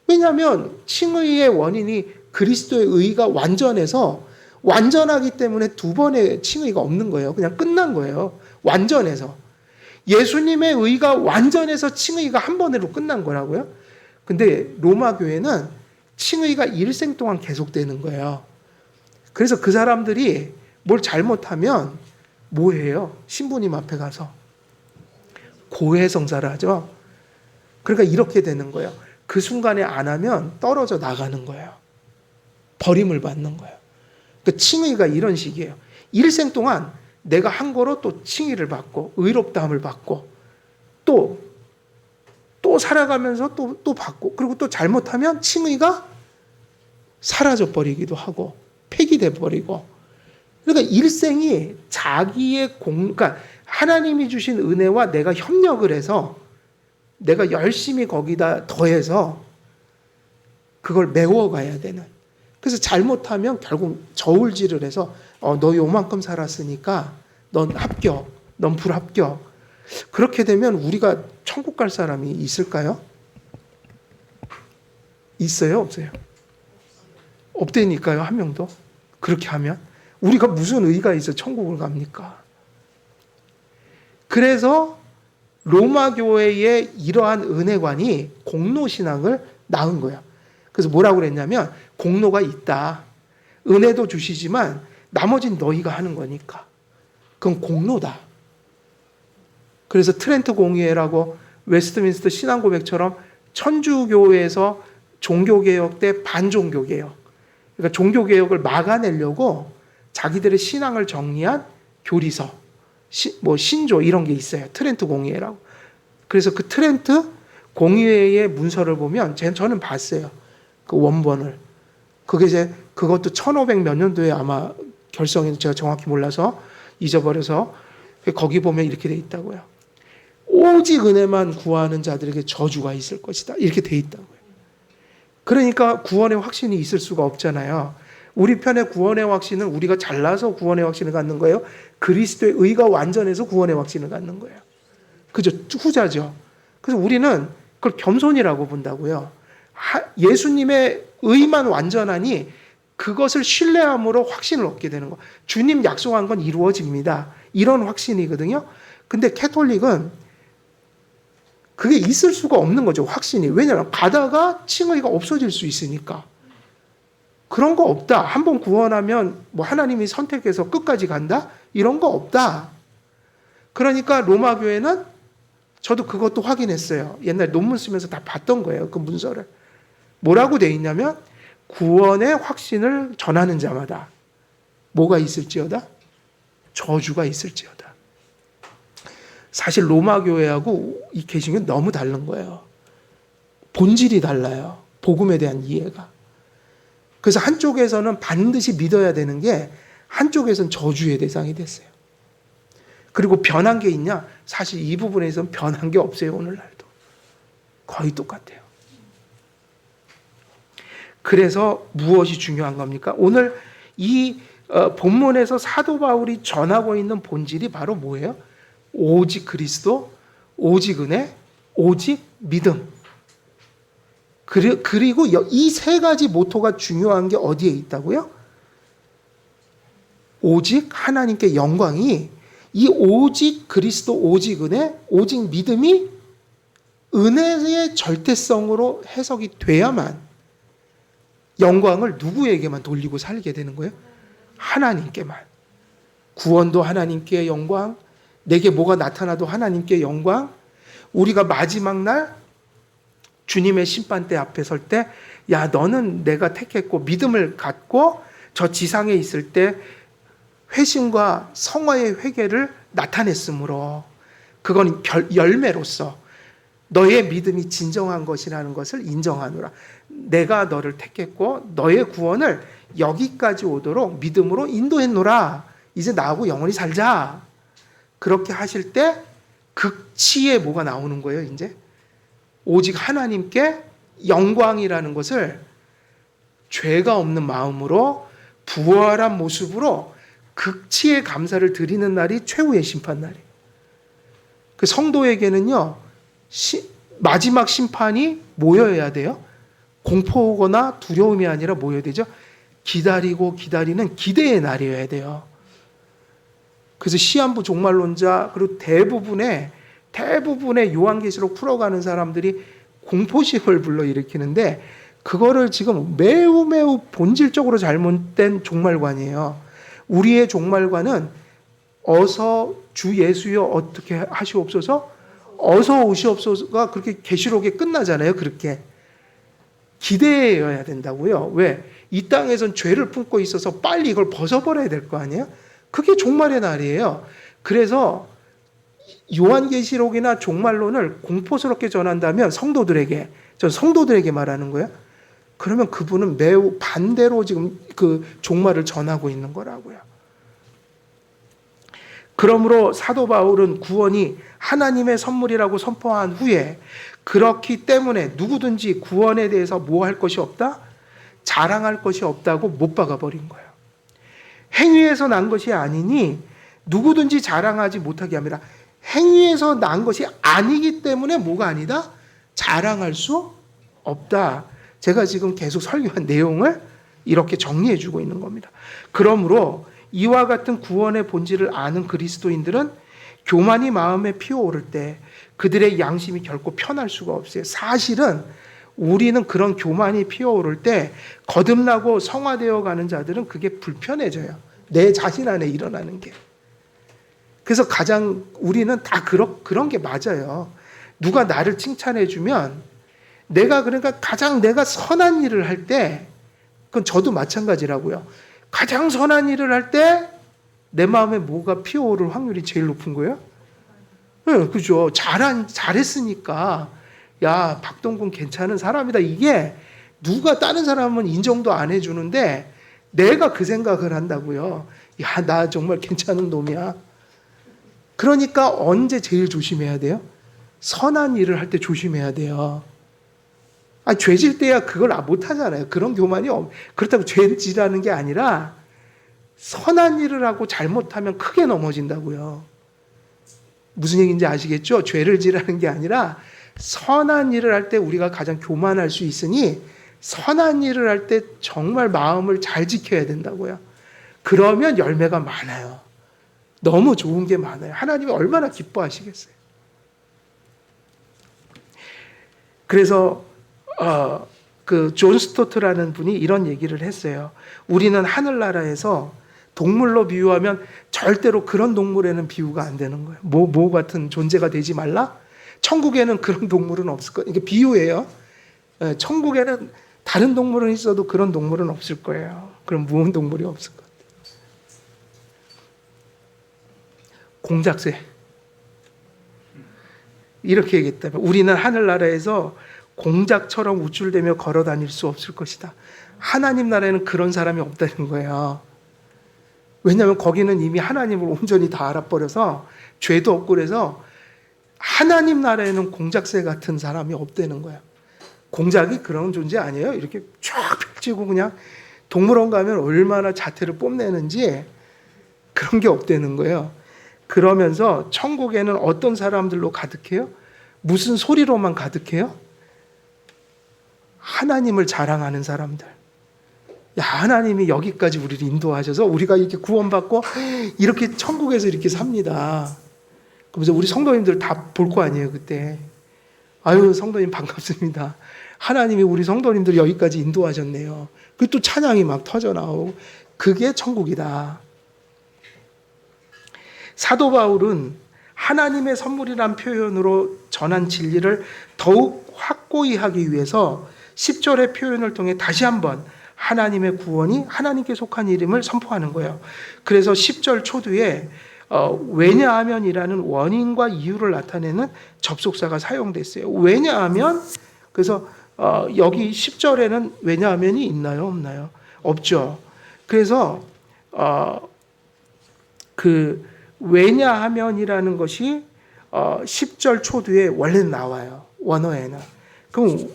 왜냐하면 칭의의 원인이 그리스도의 의가 완전해서 완전하기 때문에 두 번의 칭의가 없는 거예요. 그냥 끝난 거예요. 완전해서. 예수님의 의가 완전해서 칭의가 한 번으로 끝난 거라고요. 근데 로마 교회는 칭의가 일생 동안 계속되는 거예요. 그래서 그 사람들이 뭘 잘못하면 뭐 해요? 신부님 앞에 가서 고해성사를 하죠. 그러니까 이렇게 되는 거예요. 그 순간에 안 하면 떨어져 나가는 거예요. 버림을 받는 거예요. 그 칭의가 이런 식이에요. 일생 동안 내가 한 거로 또 칭의를 받고 의롭다함을 받고 또 살아가면서 또 받고 그리고 또 잘못하면 칭의가 사라져 버리기도 하고 폐기돼 버리고 그러니까 일생이 자기의 그러니까 하나님이 주신 은혜와 내가 협력을 해서 내가 열심히 거기다 더해서 그걸 메워가야 되는. 그래서 잘못하면 결국 저울질을 해서 너 요만큼 살았으니까 넌 합격, 넌 불합격. 그렇게 되면 우리가 천국 갈 사람이 있을까요? 있어요? 없어요? 없다니까요, 한 명도. 그렇게 하면. 우리가 무슨 의의가 있어 천국을 갑니까? 그래서 로마 교회의 이러한 은혜관이 공로신앙을 낳은 거예요. 그래서 뭐라고 그랬냐면 공로가 있다. 은혜도 주시지만 나머지는 너희가 하는 거니까. 그건 공로다. 그래서 트렌트 공의회라고 웨스트민스터 신앙고백처럼 천주교회에서 종교개혁 때 반종교개혁. 그러니까 종교개혁을 막아내려고 자기들의 신앙을 정리한 교리서, 신조 이런 게 있어요. 트렌트 공의회라고. 그래서 그 트렌트 공의회의 문서를 보면 저는 봤어요. 그 원본을. 그게 이제 그것도 1500 몇 년도에 아마 결성했는지 제가 정확히 몰라서 잊어버려서 거기 보면 이렇게 돼 있다고요. 오직 은혜만 구하는 자들에게 저주가 있을 것이다. 이렇게 돼 있다고요. 그러니까 구원의 확신이 있을 수가 없잖아요. 우리 편의 구원의 확신은 우리가 잘나서 구원의 확신을 갖는 거예요. 그리스도의 의가 완전해서 구원의 확신을 갖는 거예요. 그죠? 후자죠. 그래서 우리는 그걸 겸손이라고 본다고요. 예수님의 의만 완전하니 그것을 신뢰함으로 확신을 얻게 되는 거. 주님 약속한 건 이루어집니다. 이런 확신이거든요. 근데 캐톨릭은 그게 있을 수가 없는 거죠. 확신이. 왜냐하면 가다가 칭의가 없어질 수 있으니까. 그런 거 없다. 한번 구원하면 뭐 하나님이 선택해서 끝까지 간다? 이런 거 없다. 그러니까 로마 교회는 저도 그것도 확인했어요. 옛날 논문 쓰면서 다 봤던 거예요. 그 문서를. 뭐라고 돼 있냐면 구원의 확신을 전하는 자마다 뭐가 있을지어다? 저주가 있을지어다. 사실 로마 교회하고 이 개신교는 너무 다른 거예요. 본질이 달라요. 복음에 대한 이해가. 그래서 한쪽에서는 반드시 믿어야 되는 게 한쪽에서는 저주의 대상이 됐어요. 그리고 변한 게 있냐? 사실 이 부분에서는 변한 게 없어요. 오늘날도. 거의 똑같아요. 그래서 무엇이 중요한 겁니까? 오늘 이 본문에서 사도 바울이 전하고 있는 본질이 바로 뭐예요? 오직 그리스도, 오직 은혜, 오직 믿음. 그리고 이 세 가지 모토가 중요한 게 어디에 있다고요? 오직 하나님께 영광이, 이 오직 그리스도, 오직 은혜, 오직 믿음이 은혜의 절대성으로 해석이 돼야만 영광을 누구에게만 돌리고 살게 되는 거예요? 하나님께만. 구원도 하나님께 영광, 내게 뭐가 나타나도 하나님께 영광. 우리가 마지막 날 주님의 심판대 앞에 설 때, 야, 너는 내가 택했고 믿음을 갖고 저 지상에 있을 때 회심과 성화의 회개를 나타냈으므로 그건 열매로서 너의 믿음이 진정한 것이라는 것을 인정하노라. 내가 너를 택했고 너의 구원을 여기까지 오도록 믿음으로 인도했노라. 이제 나하고 영원히 살자. 그렇게 하실 때 극치에 뭐가 나오는 거예요, 이제? 오직 하나님께 영광이라는 것을 죄가 없는 마음으로 부활한 모습으로 극치의 감사를 드리는 날이 최후의 심판날이에요. 그 성도에게는요, 마지막 심판이 뭐여야 돼요? 공포거나 두려움이 아니라 뭐여야 되죠? 기다리고 기다리는 기대의 날이어야 돼요. 그래서 시한부 종말론자 그리고 대부분의 요한계시록 풀어가는 사람들이 공포심을 불러일으키는데 그거를 지금 매우 본질적으로 잘못된 종말관이에요. 우리의 종말관은 어서 주 예수여 어떻게 하시옵소서, 어서 오시옵소서가 그렇게 계시록에 끝나잖아요. 그렇게 기대해야 된다고요. 왜? 이 땅에선 죄를 품고 있어서 빨리 이걸 벗어버려야 될 거 아니에요? 그게 종말의 날이에요. 그래서 요한계시록이나 종말론을 공포스럽게 전한다면 전 성도들에게 말하는 거예요. 그러면 그분은 매우 반대로 지금 그 종말을 전하고 있는 거라고요. 그러므로 사도 바울은 구원이 하나님의 선물이라고 선포한 후에 그렇기 때문에 누구든지 구원에 대해서 뭐 할 것이 없다? 자랑할 것이 없다고 못 박아버린 거예요. 행위에서 난 것이 아니니 누구든지 자랑하지 못하게 합니다. 행위에서 난 것이 아니기 때문에 뭐가 아니다? 자랑할 수 없다. 제가 지금 계속 설교한 내용을 이렇게 정리해 주고 있는 겁니다. 그러므로 이와 같은 구원의 본질을 아는 그리스도인들은 교만이 마음에 피어오를 때 그들의 양심이 결코 편할 수가 없어요. 사실은 우리는 그런 교만이 피어오를 때 거듭나고 성화되어 가는 자들은 그게 불편해져요. 내 자신 안에 일어나는 게. 그래서 가장 우리는 다 그런 게 맞아요. 누가 나를 칭찬해 주면 그러니까 가장 내가 선한 일을 할 때, 그건 저도 마찬가지라고요. 가장 선한 일을 할 때 내 마음에 뭐가 피어오를 확률이 제일 높은 거예요? 네, 그죠. 잘했으니까, 야, 박동근 괜찮은 사람이다. 이게 누가 다른 사람은 인정도 안 해주는데 내가 그 생각을 한다고요. 야, 나 정말 괜찮은 놈이야. 그러니까 언제 제일 조심해야 돼요? 선한 일을 할 때 조심해야 돼요. 죄질 때야 그걸 못 하잖아요. 그런 교만이 그렇다고 죄질하는 게 아니라 선한 일을 하고 잘못하면 크게 넘어진다고요. 무슨 얘기인지 아시겠죠? 죄를 지라는 게 아니라 선한 일을 할 때 우리가 가장 교만할 수 있으니 선한 일을 할 때 정말 마음을 잘 지켜야 된다고요. 그러면 열매가 많아요. 너무 좋은 게 많아요. 하나님이 얼마나 기뻐하시겠어요. 그래서 그 존 스토트라는 분이 이런 얘기를 했어요. 우리는 하늘나라에서 동물로 비유하면 절대로 그런 동물에는 비유가 안 되는 거예요. 뭐 같은 존재가 되지 말라? 천국에는 그런 동물은 없을 거예요. 이게 비유예요. 천국에는 다른 동물은 있어도 그런 동물은 없을 거예요. 그런 무언 동물이 없을 거예요. 공작새. 이렇게 얘기했다면 우리는 하늘나라에서 공작처럼 우쭐대며 걸어 다닐 수 없을 것이다. 하나님 나라에는 그런 사람이 없다는 거예요. 왜냐하면 거기는 이미 하나님을 온전히 다 알아버려서 죄도 없고 그래서 하나님 나라에는 공작새 같은 사람이 없다는 거예요. 공작이 그런 존재 아니에요. 이렇게 쫙 펼치고 그냥 동물원 가면 얼마나 자태를 뽐내는지 그런 게 없다는 거예요. 그러면서 천국에는 어떤 사람들로 가득해요? 무슨 소리로만 가득해요? 하나님을 자랑하는 사람들. 야, 하나님이 여기까지 우리를 인도하셔서 우리가 이렇게 구원받고 이렇게 천국에서 이렇게 삽니다. 그러면서 우리 성도님들 다 볼 거 아니에요, 그때. 아유, 성도님 반갑습니다. 하나님이 우리 성도님들 여기까지 인도하셨네요. 그리고 또 찬양이 막 터져 나오고, 그게 천국이다. 사도 바울은 하나님의 선물이란 표현으로 전한 진리를 더욱 확고히 하기 위해서 10절의 표현을 통해 다시 한번 하나님의 구원이 하나님께 속한 이름을 선포하는 거예요. 그래서 10절 초두에 왜냐하면이라는 원인과 이유를 나타내는 접속사가 사용됐어요. 왜냐하면, 그래서 여기 10절에는 왜냐하면이 있나요? 없나요? 없죠. 그래서 그 왜냐하면이라는 것이 10절 초두에 원래는 나와요. 원어에는. 그럼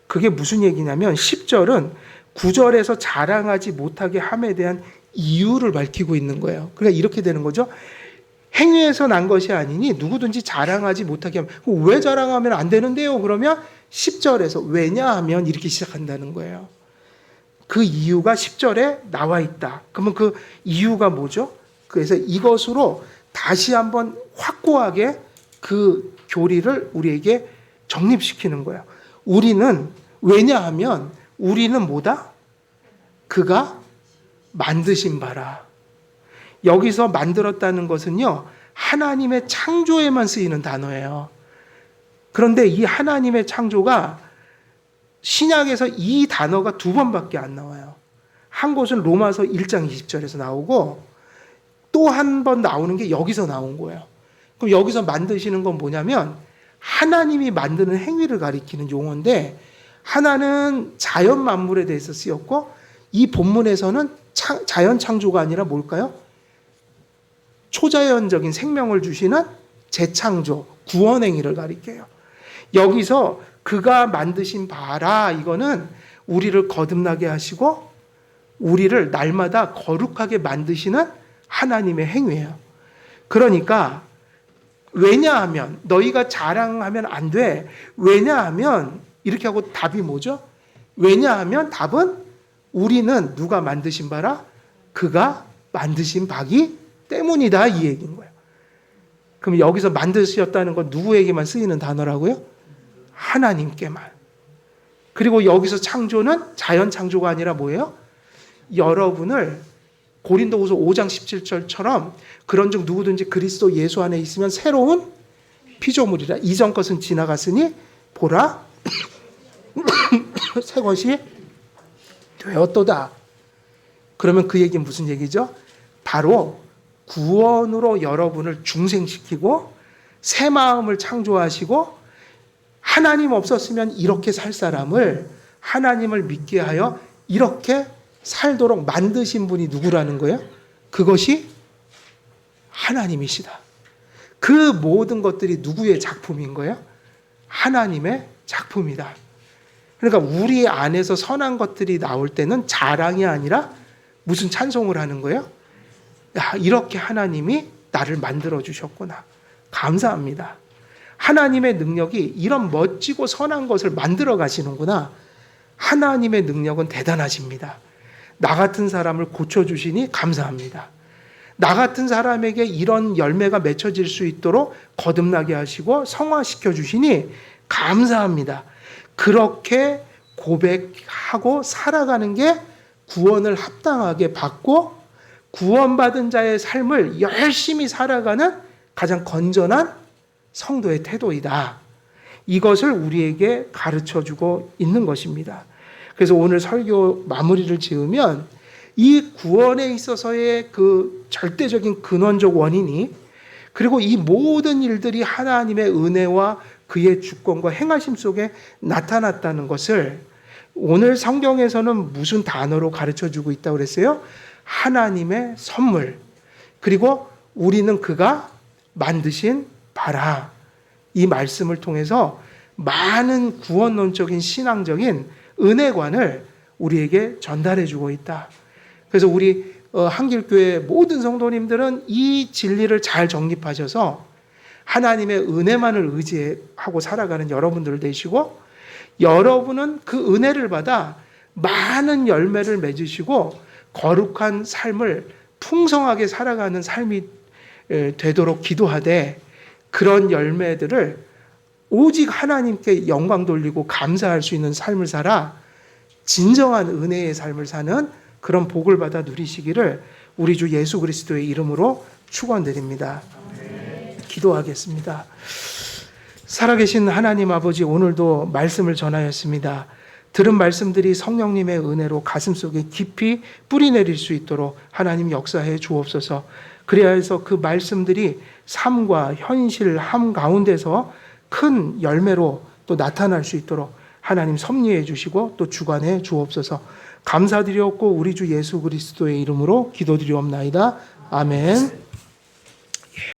그게 무슨 얘기냐면 10절은 9절에서 자랑하지 못하게 함에 대한 이유를 밝히고 있는 거예요. 그러니까 이렇게 되는 거죠. 행위에서 난 것이 아니니 누구든지 자랑하지 못하게 하면, 왜 자랑하면 안 되는데요? 그러면 10절에서 왜냐하면 이렇게 시작한다는 거예요. 그 이유가 10절에 나와 있다. 그러면 그 이유가 뭐죠? 그래서 이것으로 다시 한번 확고하게 그 교리를 우리에게 정립시키는 거예요. 우리는, 왜냐하면 우리는 뭐다? 그가 만드신 바라. 여기서 만들었다는 것은요, 하나님의 창조에만 쓰이는 단어예요. 그런데 이 하나님의 창조가 신약에서 이 단어가 2번밖에 안 나와요. 한 곳은 로마서 1장 20절에서 나오고, 또 한 번 나오는 게 여기서 나온 거예요. 그럼 여기서 만드시는 건 뭐냐면 하나님이 만드는 행위를 가리키는 용어인데, 하나는 자연 만물에 대해서 쓰였고, 이 본문에서는 자연 창조가 아니라 뭘까요? 초자연적인 생명을 주시는 재창조, 구원 행위를 가리켜요. 여기서 그가 만드신 바라, 이거는 우리를 거듭나게 하시고 우리를 날마다 거룩하게 만드시는 하나님의 행위예요. 그러니까 왜냐하면, 너희가 자랑하면 안 돼. 왜냐하면, 이렇게 하고 답이 뭐죠? 왜냐하면 답은 우리는 누가 만드신 바라? 그가 만드신 바기 때문이다, 이 얘기인 거예요. 그럼 여기서 만드셨다는 건 누구에게만 쓰이는 단어라고요? 하나님께만. 그리고 여기서 창조는 자연 창조가 아니라 뭐예요? 여러분을 고린도후서 5장 17절처럼 그런즉 누구든지 그리스도 예수 안에 있으면 새로운 피조물이라. 이전 것은 지나갔으니 보라 새 것이 되었도다. 그러면 그 얘기는 무슨 얘기죠? 바로 구원으로 여러분을 중생시키고 새 마음을 창조하시고, 하나님 없었으면 이렇게 살 사람을 하나님을 믿게 하여 이렇게 살도록 만드신 분이 누구라는 거예요? 그것이 하나님이시다. 그 모든 것들이 누구의 작품인 거예요? 하나님의 작품이다. 그러니까 우리 안에서 선한 것들이 나올 때는 자랑이 아니라 무슨 찬송을 하는 거예요? 야, 이렇게 하나님이 나를 만들어 주셨구나. 감사합니다. 하나님의 능력이 이런 멋지고 선한 것을 만들어 가시는구나. 하나님의 능력은 대단하십니다. 나 같은 사람을 고쳐주시니 감사합니다. 나 같은 사람에게 이런 열매가 맺혀질 수 있도록 거듭나게 하시고 성화시켜 주시니 감사합니다. 그렇게 고백하고 살아가는 게 구원을 합당하게 받고 구원받은 자의 삶을 열심히 살아가는 가장 건전한 성도의 태도이다. 이것을 우리에게 가르쳐주고 있는 것입니다. 그래서 오늘 설교 마무리를 지으면 이 구원에 있어서의 그 절대적인 근원적 원인이, 그리고 이 모든 일들이 하나님의 은혜와 그의 주권과 행하심 속에 나타났다는 것을 오늘 성경에서는 무슨 단어로 가르쳐주고 있다고 그랬어요? 하나님의 선물. 그리고 우리는 그가 만드신 바라. 이 말씀을 통해서 많은 구원론적인 신앙적인 은혜관을 우리에게 전달해주고 있다. 그래서 우리 한길교회 모든 성도님들은 이 진리를 잘 정립하셔서 하나님의 은혜만을 의지하고 살아가는 여러분들 되시고, 여러분은 그 은혜를 받아 많은 열매를 맺으시고 거룩한 삶을 풍성하게 살아가는 삶이 되도록 기도하되, 그런 열매들을 오직 하나님께 영광 돌리고 감사할 수 있는 삶을 살아 진정한 은혜의 삶을 사는 그런 복을 받아 누리시기를 우리 주 예수 그리스도의 이름으로 축원드립니다. 기도하겠습니다. 살아계신 하나님 아버지, 오늘도 말씀을 전하였습니다. 들은 말씀들이 성령님의 은혜로 가슴속에 깊이 뿌리내릴 수 있도록 하나님 역사해 주옵소서. 그래야 해서 그 말씀들이 삶과 현실함 가운데서 큰 열매로 또 나타날 수 있도록 하나님 섭리해 주시고 또 주관해 주옵소서. 감사드렸고 우리 주 예수 그리스도의 이름으로 기도드리옵나이다. 아멘.